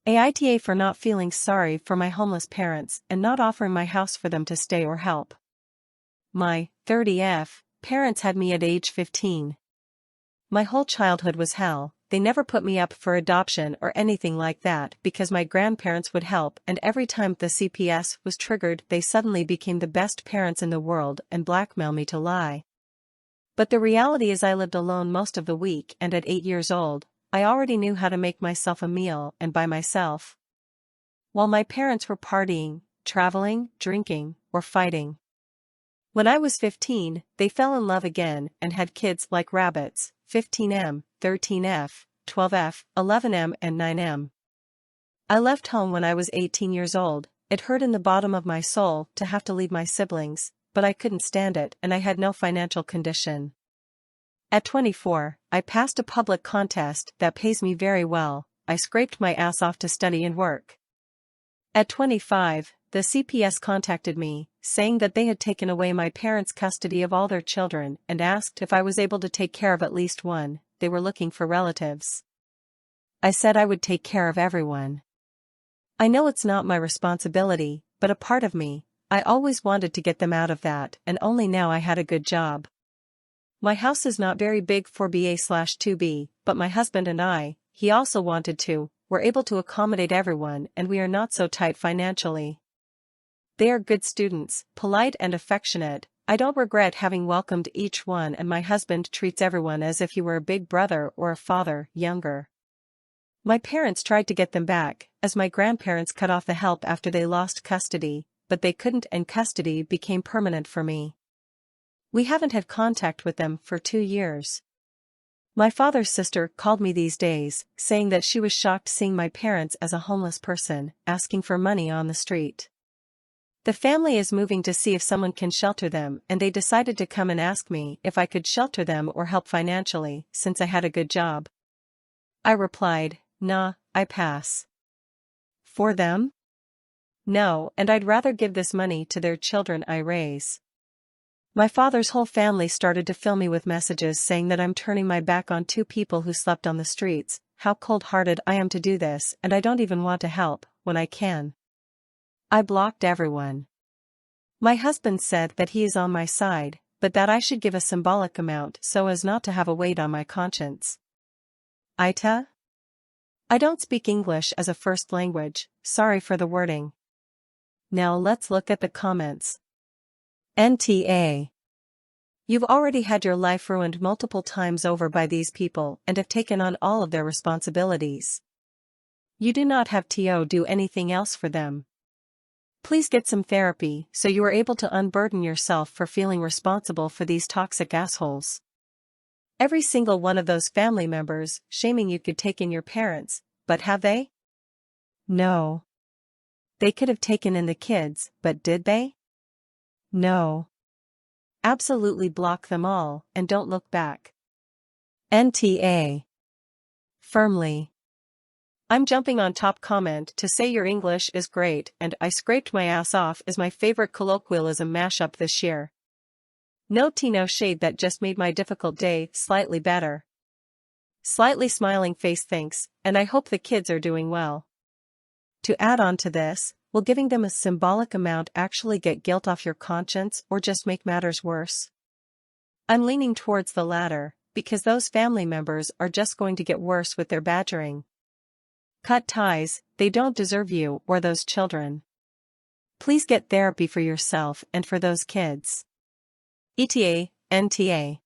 AITA for not feeling sorry for my homeless parents and not offering my house for them to stay or help. My 30F parents had me at age 15. My whole childhood was hell. They never put me up for adoption or anything like that because my grandparents would help, and every time the CPS was triggered they suddenly became the best parents in the world and blackmail me to lie. But the reality is I lived alone most of the week, and at 8 years old, I already knew how to make myself a meal and by myself. While my parents were partying, traveling, drinking, or fighting. When I was 15, they fell in love again and had kids like rabbits, 15M, 13F, 12F, 11M and 9M. I left home when I was 18 years old. It hurt in the bottom of my soul to have to leave my siblings, but I couldn't stand it and I had no financial condition. At 24, I passed a public contest that pays me very well. I scraped my ass off to study and work. At 25, the CPS contacted me, saying that they had taken away my parents' custody of all their children and asked if I was able to take care of at least one. They were looking for relatives. I said I would take care of everyone. I know it's not my responsibility, but a part of me, I always wanted to get them out of that, and only now I had a good job. My house is not very big for BA/2B, but my husband and I, he also wanted to, were able to accommodate everyone, and we are not so tight financially. They are good students, polite and affectionate. I don't regret having welcomed each one, and my husband treats everyone as if he were a big brother or a father, younger. My parents tried to get them back, as my grandparents cut off the help after they lost custody, but they couldn't, and custody became permanent for me. We haven't had contact with them for 2 years. My father's sister called me these days, saying that she was shocked seeing my parents as a homeless person, asking for money on the street. The family is moving to see if someone can shelter them, and they decided to come and ask me if I could shelter them or help financially, since I had a good job. I replied, "Nah, I pass." For them? No, and I'd rather give this money to their children I raise. My father's whole family started to fill me with messages saying that I'm turning my back on 2 people who slept on the streets, how cold-hearted I am to do this, and I don't even want to help, when I can. I blocked everyone. My husband said that he is on my side, but that I should give a symbolic amount so as not to have a weight on my conscience. AITA? I don't speak English as a first language, sorry for the wording. Now let's look at the comments. NTA. You've already had your life ruined multiple times over by these people and have taken on all of their responsibilities. You do not have to do anything else for them. Please get some therapy so you are able to unburden yourself for feeling responsible for these toxic assholes. Every single one of those family members shaming you could take in your parents, but have they? No. They could have taken in the kids, but did they? No. Absolutely block them all, and don't look back. NTA. Firmly. I'm jumping on top comment to say your English is great, and I scraped my ass off is my favorite colloquialism mashup this year. No tea no shade, that just made my difficult day slightly better. Slightly smiling face thanks, and I hope the kids are doing well. To add on to this, will giving them a symbolic amount actually get guilt off your conscience or just make matters worse? I'm leaning towards the latter, because those family members are just going to get worse with their badgering. Cut ties, they don't deserve you or those children. Please get therapy for yourself and for those kids. ETA, NTA.